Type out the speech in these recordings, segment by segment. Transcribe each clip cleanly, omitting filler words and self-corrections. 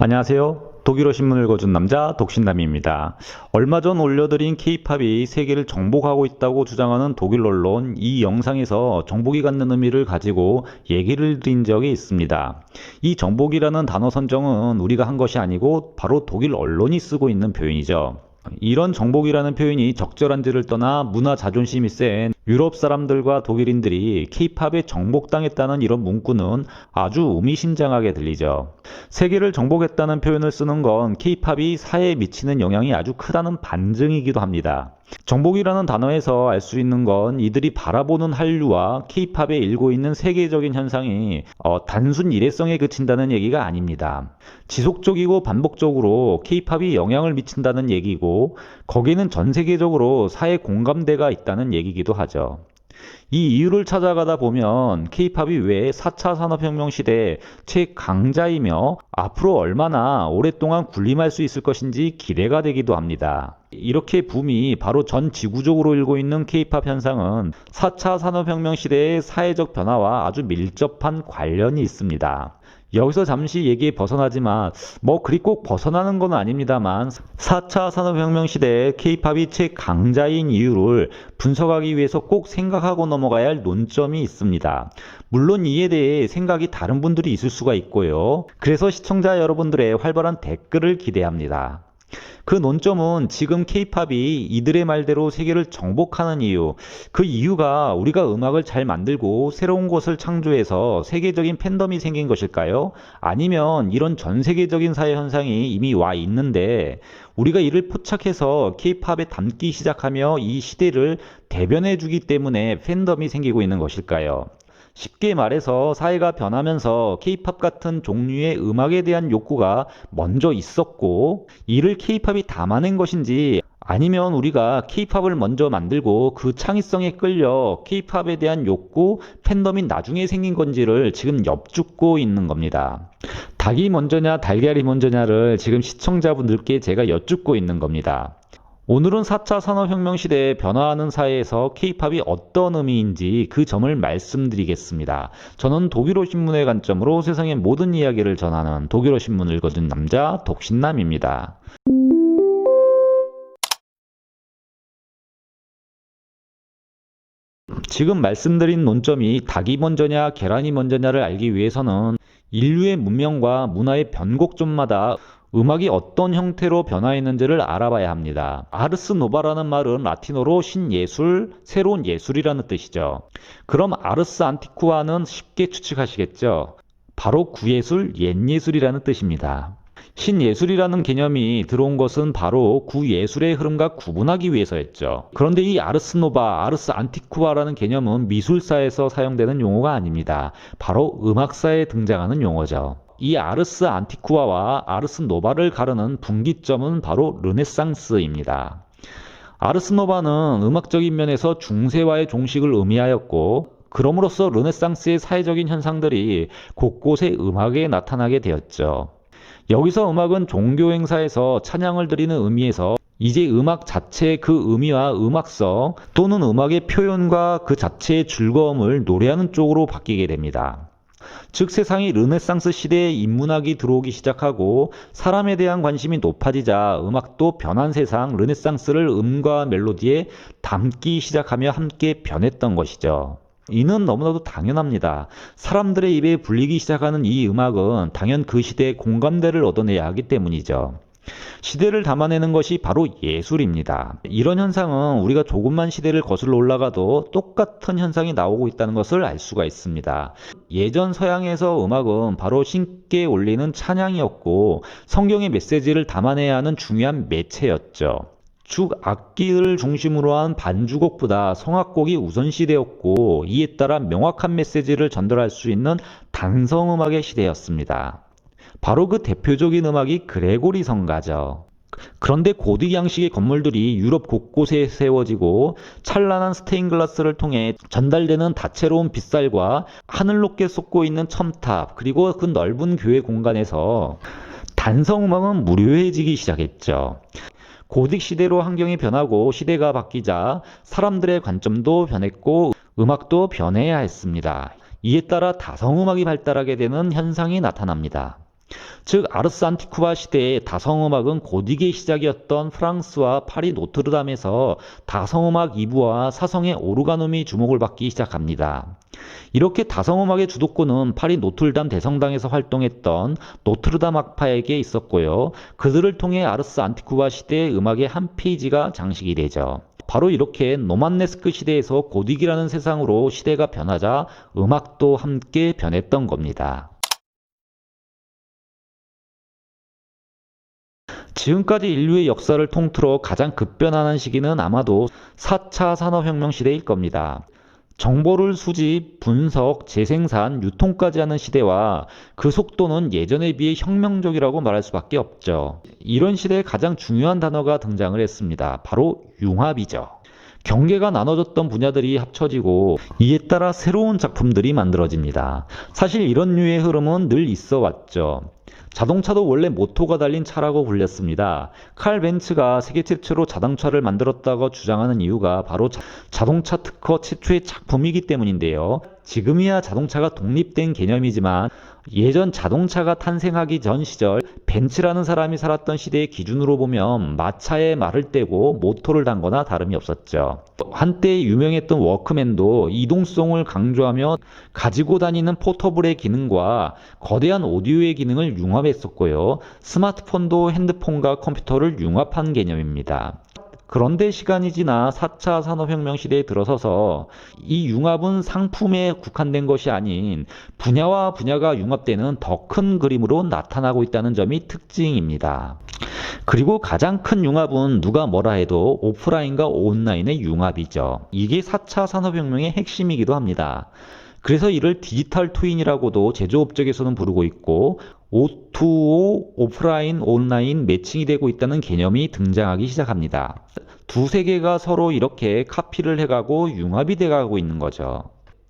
안녕하세요. 독일어 신문 읽어준 남자 독신남입니다. 얼마 전 올려드린 K-팝이 세계를 정복하고 있다고 주장하는 독일 언론, 이 영상에서 정복이 갖는 의미를 가지고 얘기를 드린 적이 있습니다. 이 정복이라는 단어 선정은 우리가 한 것이 아니고 바로 독일 언론이 쓰고 있는 표현이죠. 이런 정복이라는 표현이 적절한지를 떠나 문화 자존심이 센 유럽 사람들과 독일인들이 K-팝에 정복당했다는 이런 문구는 아주 의미심장하게 들리죠. 세계를 정복했다는 표현을 쓰는 건 K-팝이 사회에 미치는 영향이 아주 크다는 반증이기도 합니다. 정복이라는 단어에서 알 수 있는 건 이들이 바라보는 한류와 K-팝에 일고 있는 세계적인 현상이 단순 일회성에 그친다는 얘기가 아닙니다. 지속적이고 반복적으로 K-팝이 영향을 미친다는 얘기고, 거기는 전 세계적으로 사회 공감대가 있다는 얘기기도 하죠. 이 이유를 찾아가다 보면 K-팝이 왜 4차 산업혁명 시대의 최강자이며 앞으로 얼마나 오랫동안 군림할 수 있을 것인지 기대가 되기도 합니다. 이렇게 붐이 바로 전 지구적으로 일고 있는 K-팝 현상은 4차 산업혁명 시대의 사회적 변화와 아주 밀접한 관련이 있습니다. 여기서 잠시 얘기에 벗어나지만 그리 꼭 벗어나는 건 아닙니다만 4차 산업혁명 시대에 K-팝이 최강자인 이유를 분석하기 위해서 꼭 생각하고 넘어가야 할 논점이 있습니다. 물론 이에 대해 생각이 다른 분들이 있을 수가 있고요. 그래서 시청자 여러분들의 활발한 댓글을 기대합니다. 그 논점은 지금 K-팝이 이들의 말대로 세계를 정복하는 이유, 그 이유가 우리가 음악을 잘 만들고 새로운 것을 창조해서 세계적인 팬덤이 생긴 것일까요? 아니면 이런 전 세계적인 사회 현상이 이미 와 있는데 우리가 이를 포착해서 K-팝에 담기 시작하며 이 시대를 대변해 주기 때문에 팬덤이 생기고 있는 것일까요? 쉽게 말해서 사회가 변하면서 K-팝 같은 종류의 음악에 대한 욕구가 먼저 있었고, 이를 K-팝이 담아낸 것인지 아니면 우리가 K-팝을 먼저 만들고 그 창의성에 끌려 K-팝에 대한 욕구, 팬덤이 나중에 생긴 건지를 지금 엿죽고 있는 겁니다. 닭이 먼저냐 달걀이 먼저냐를 지금 시청자분들께 제가 여쭙고 있는 겁니다. 오늘은 4차 산업혁명 시대에 변화하는 사회에서 K-팝이 어떤 의미인지 그 점을 말씀드리겠습니다. 저는 독일어 신문의 관점으로 세상의 모든 이야기를 전하는 독일어 신문을 읽어준 남자 독신남입니다. 지금 말씀드린 논점이 닭이 먼저냐 계란이 먼저냐를 알기 위해서는 인류의 문명과 문화의 변곡점마다 음악이 어떤 형태로 변화했는지를 알아봐야 합니다. 아르스 노바라는 말은 라틴어로 신예술, 새로운 예술이라는 뜻이죠. 그럼 아르스 안티쿠아는 쉽게 추측하시겠죠? 바로 구예술, 옛예술이라는 뜻입니다. 신예술이라는 개념이 들어온 것은 바로 구예술의 흐름과 구분하기 위해서였죠. 그런데 이 아르스 노바, 아르스 안티쿠아라는 개념은 미술사에서 사용되는 용어가 아닙니다. 바로 음악사에 등장하는 용어죠. 이 아르스 안티쿠아와 아르스 노바를 가르는 분기점은 바로 르네상스입니다. 아르스 노바는 음악적인 면에서 중세와의 종식을 의미하였고, 그럼으로써 르네상스의 사회적인 현상들이 곳곳에 음악에 나타나게 되었죠. 여기서 음악은 종교 행사에서 찬양을 드리는 의미에서 이제 음악 자체의 그 의미와 음악성 또는 음악의 표현과 그 자체의 즐거움을 노래하는 쪽으로 바뀌게 됩니다. 즉 세상이 르네상스 시대에 인문학이 들어오기 시작하고 사람에 대한 관심이 높아지자 음악도 변한 세상 르네상스를 음과 멜로디에 담기 시작하며 함께 변했던 것이죠. 이는 너무나도 당연합니다. 사람들의 입에 불리기 시작하는 이 음악은 당연 그 시대의 공감대를 얻어내야 하기 때문이죠. 시대를 담아내는 것이 바로 예술입니다. 이런 현상은 우리가 조금만 시대를 거슬러 올라가도 똑같은 현상이 나오고 있다는 것을 알 수가 있습니다. 예전 서양에서 음악은 바로 신께 올리는 찬양이었고 성경의 메시지를 담아내야 하는 중요한 매체였죠. 즉 악기를 중심으로 한 반주곡보다 성악곡이 우선시되었고, 이에 따라 명확한 메시지를 전달할 수 있는 단성음악의 시대였습니다. 바로 그 대표적인 음악이 그레고리 성가죠. 그런데 고딕 양식의 건물들이 유럽 곳곳에 세워지고 찬란한 스테인글라스를 통해 전달되는 다채로운 빛살과 하늘 높게 솟고 있는 첨탑, 그리고 그 넓은 교회 공간에서 단성음악은 무료해지기 시작했죠. 고딕 시대로 환경이 변하고 시대가 바뀌자 사람들의 관점도 변했고 음악도 변해야 했습니다. 이에 따라 다성음악이 발달하게 되는 현상이 나타납니다. 즉 아르스 안티쿠아 시대의 다성음악은 고딕의 시작이었던 프랑스와 파리 노트르담에서 다성음악 2부와 사성의 오르가눔이 주목을 받기 시작합니다. 이렇게 다성음악의 주도권은 파리 노트르담 대성당에서 활동했던 노트르담 악파에게 있었고요. 그들을 통해 아르스 안티쿠아 시대의 음악의 한 페이지가 장식이 되죠. 바로 이렇게 노만네스크 시대에서 고딕이라는 세상으로 시대가 변하자 음악도 함께 변했던 겁니다. 지금까지 인류의 역사를 통틀어 가장 급변하는 시기는 아마도 4차 산업혁명 시대일 겁니다. 정보를 수집, 분석, 재생산, 유통까지 하는 시대와 그 속도는 예전에 비해 혁명적이라고 말할 수밖에 없죠. 이런 시대에 가장 중요한 단어가 등장을 했습니다. 바로 융합이죠. 경계가 나눠졌던 분야들이 합쳐지고 이에 따라 새로운 작품들이 만들어집니다. 사실 이런 류의 흐름은 늘 있어 왔죠. 자동차도 원래 모터가 달린 차라고 불렸습니다. 칼 벤츠가 세계 최초로 자동차를 만들었다고 주장하는 이유가 바로 자동차 특허 최초의 작품이기 때문인데요. 지금이야 자동차가 독립된 개념이지만 예전 자동차가 탄생하기 전 시절 벤츠라는 사람이 살았던 시대의 기준으로 보면 마차에 말을 떼고 모터를 단거나 다름이 없었죠. 한때 유명했던 워크맨도 이동성을 강조하며 가지고 다니는 포터블의 기능과 거대한 오디오의 기능을 융합했었고요. 스마트폰도 핸드폰과 컴퓨터를 융합한 개념입니다. 그런데 시간이 지나 4차 산업혁명 시대에 들어서서 이 융합은 상품에 국한된 것이 아닌 분야와 분야가 융합되는 더 큰 그림으로 나타나고 있다는 점이 특징입니다. 그리고 가장 큰 융합은 누가 뭐라 해도 오프라인과 온라인의 융합이죠. 이게 4차 산업혁명의 핵심이기도 합니다. 그래서 이를 디지털 트윈이라고도 제조업적에서는 부르고 있고 O2O 오프라인 온라인 매칭이 되고 있다는 개념이 등장하기 시작합니다. 두 세계가 서로 이렇게 카피를 해가고 융합이 돼가고 있는 거죠.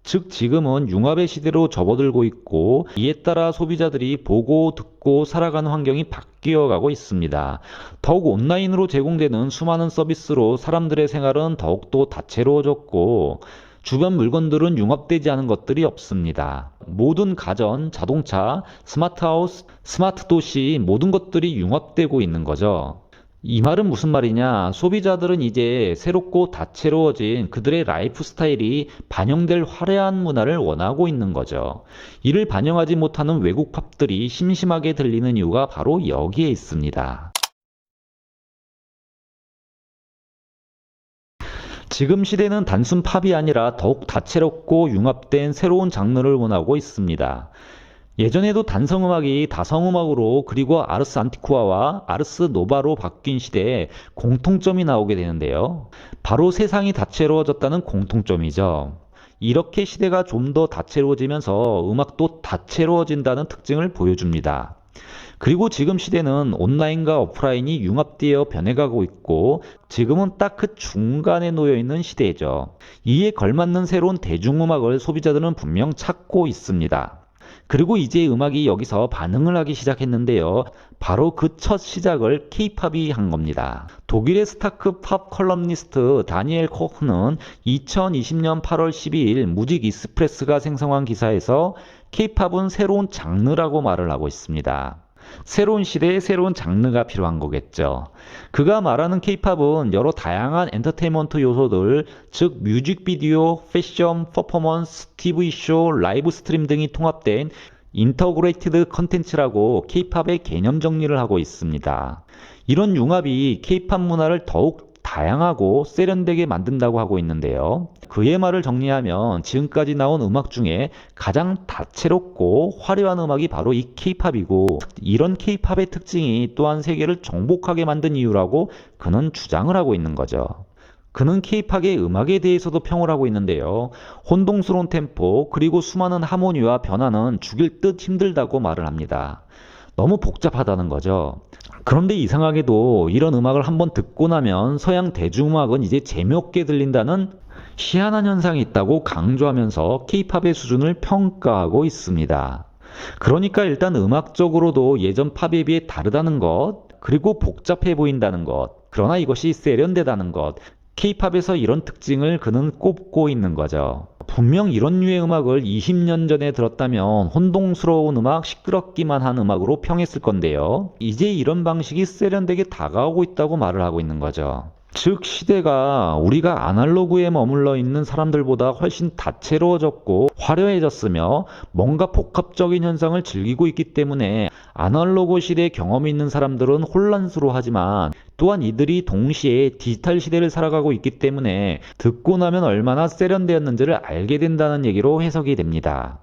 즉 지금은 융합의 시대로 접어들고 있고 이에 따라 소비자들이 보고 듣고 살아가는 환경이 바뀌어가고 있습니다. 더욱 온라인으로 제공되는 수많은 서비스로 사람들의 생활은 더욱더 다채로워졌고 주변 물건들은 융합되지 않은 것들이 없습니다. 모든 가전, 자동차, 스마트하우스, 스마트 도시 모든 것들이 융합되고 있는 거죠. 이 말은 무슨 말이냐? 소비자들은 이제 새롭고 다채로워진 그들의 라이프 스타일이 반영될 화려한 문화를 원하고 있는 거죠. 이를 반영하지 못하는 외국 팝들이 심심하게 들리는 이유가 바로 여기에 있습니다. 지금 시대는 단순 팝이 아니라 더욱 다채롭고 융합된 새로운 장르를 원하고 있습니다. 예전에도 단성음악이 다성음악으로 그리고 아르스 안티쿠아와 아르스 노바로 바뀐 시대에 공통점이 나오게 되는데요. 바로 세상이 다채로워졌다는 공통점이죠. 이렇게 시대가 좀 더 다채로워지면서 음악도 다채로워진다는 특징을 보여줍니다. 그리고 지금 시대는 온라인과 오프라인이 융합되어 변해가고 있고 지금은 딱 그 중간에 놓여 있는 시대죠. 이에 걸맞는 새로운 대중음악을 소비자들은 분명 찾고 있습니다. 그리고 이제 음악이 여기서 반응을 하기 시작했는데요. 바로 그 첫 시작을 케이팝이 한 겁니다. 독일의 스타크 팝 컬럼니스트 다니엘 코흐는 2020년 8월 12일 무직 이스프레스가 생성한 기사에서 케이팝은 새로운 장르라고 말을 하고 있습니다. 새로운 시대에 새로운 장르가 필요한 거겠죠. 그가 말하는 케이팝은 여러 다양한 엔터테인먼트 요소들, 즉 뮤직비디오, 패션, 퍼포먼스, TV쇼, 라이브 스트림 등이 통합된 인터그레이티드 컨텐츠라고 케이팝의 개념 정리를 하고 있습니다. 이런 융합이 케이팝 문화를 더욱 다양하고 세련되게 만든다고 하고 있는데요. 그의 말을 정리하면 지금까지 나온 음악 중에 가장 다채롭고 화려한 음악이 바로 이 케이팝이고 이런 케이팝의 특징이 또한 세계를 정복하게 만든 이유라고 그는 주장을 하고 있는 거죠. 그는 케이팝의 음악에 대해서도 평을 하고 있는데요. 혼동스러운 템포 그리고 수많은 하모니와 변화는 죽일 듯 힘들다고 말을 합니다. 너무 복잡하다는 거죠. 그런데 이상하게도 이런 음악을 한번 듣고 나면 서양 대중음악은 이제 재미없게 들린다는 희한한 현상이 있다고 강조하면서 케이팝의 수준을 평가하고 있습니다. 그러니까 일단 음악적으로도 예전 팝에 비해 다르다는 것, 그리고 복잡해 보인다는 것, 그러나 이것이 세련되다는 것, 케이팝에서 이런 특징을 그는 꼽고 있는 거죠. 분명 이런 류의 음악을 20년 전에 들었다면 혼동스러운 음악, 시끄럽기만 한 음악으로 평했을 건데요. 이제 이런 방식이 세련되게 다가오고 있다고 말을 하고 있는 거죠. 즉 시대가 우리가 아날로그에 머물러 있는 사람들보다 훨씬 다채로워졌고 화려해졌으며 뭔가 복합적인 현상을 즐기고 있기 때문에 아날로그 시대 경험이 있는 사람들은 혼란스러워하지만 또한 이들이 동시에 디지털 시대를 살아가고 있기 때문에 듣고 나면 얼마나 세련되었는지를 알게 된다는 얘기로 해석이 됩니다.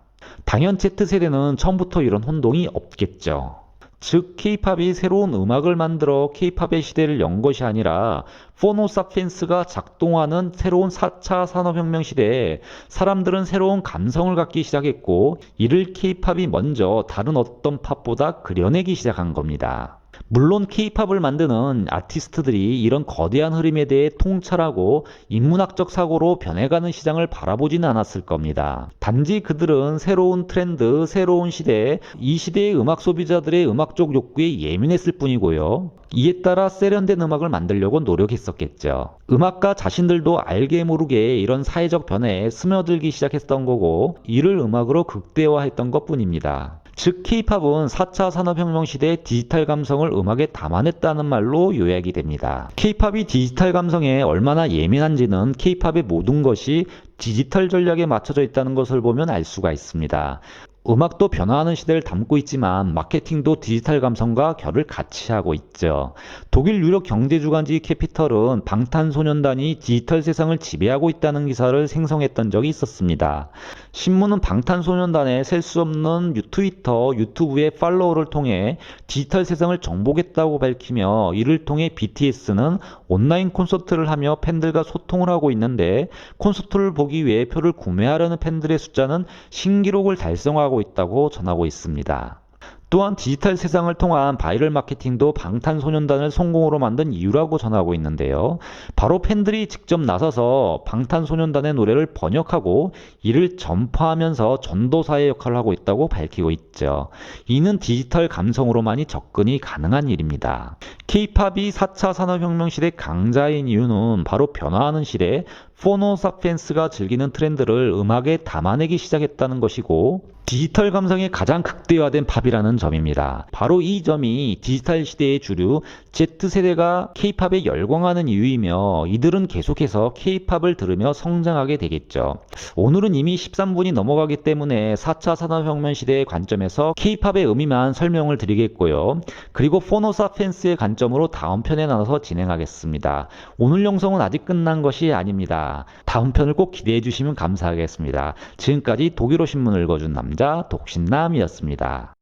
당연 Z세대는 처음부터 이런 혼동이 없겠죠. 즉 K-팝이 새로운 음악을 만들어 K-팝의 시대를 연 것이 아니라 포노사피엔스가 작동하는 새로운 4차 산업혁명 시대에 사람들은 새로운 감성을 갖기 시작했고 이를 K-팝이 먼저 다른 어떤 팝보다 그려내기 시작한 겁니다. 물론 K-팝을 만드는 아티스트들이 이런 거대한 흐름에 대해 통찰하고 인문학적 사고로 변해가는 시장을 바라보지는 않았을 겁니다. 단지 그들은 새로운 트렌드, 새로운 시대, 이 시대의 음악 소비자들의 음악적 욕구에 예민했을 뿐이고요. 이에 따라 세련된 음악을 만들려고 노력했었겠죠. 음악가 자신들도 알게 모르게 이런 사회적 변화에 스며들기 시작했던 거고 이를 음악으로 극대화했던 것뿐입니다. 즉 K-팝은 4차 산업혁명 시대의 디지털 감성을 음악에 담아냈다는 말로 요약이 됩니다. K-팝이 디지털 감성에 얼마나 예민한지는 K-팝의 모든 것이 디지털 전략에 맞춰져 있다는 것을 보면 알 수가 있습니다. 음악도 변화하는 시대를 담고 있지만 마케팅도 디지털 감성과 결을 같이 하고 있죠. 독일 유력 경제주간지 캐피털은 방탄소년단이 디지털 세상을 지배하고 있다는 기사를 생성했던 적이 있었습니다. 신문은 방탄소년단의 셀 수 없는 트위터, 유튜브의 팔로워를 통해 디지털 세상을 정복했다고 밝히며 이를 통해 BTS는 온라인 콘서트를 하며 팬들과 소통을 하고 있는데 콘서트를 보기 위해 표를 구매하려는 팬들의 숫자는 신기록을 달성하고 있다고 전하고 있습니다. 또한 디지털 세상을 통한 바이럴 마케팅도 방탄소년단을 성공으로 만든 이유라고 전하고 있는데요. 바로 팬들이 직접 나서서 방탄소년단의 노래를 번역하고 이를 전파하면서 전도사의 역할을 하고 있다고 밝히고 있죠. 이는 디지털 감성으로만이 접근이 가능한 일입니다. K-팝이 4차 산업혁명 시대 강자인 이유는 바로 변화하는 시대 포노사피엔스가 즐기는 트렌드를 음악에 담아내기 시작했다는 것이고 디지털 감성의 가장 극대화된 팝이라는 점입니다. 바로 이 점이 디지털 시대의 주류 Z세대가 K-팝에 열광하는 이유이며 이들은 계속해서 K-팝을 들으며 성장하게 되겠죠. 오늘은 이미 13분이 넘어가기 때문에 4차 산업혁명 시대의 관점에서 K-팝의 의미만 설명을 드리겠고요. 그리고 포노사피엔스의 관점으로 다음 편에 나눠서 진행하겠습니다. 오늘 영상은 아직 끝난 것이 아닙니다. 다음 편을 꼭 기대해 주시면 감사하겠습니다. 지금까지 독일어 신문을 읽어준 남자 독신남이었습니다.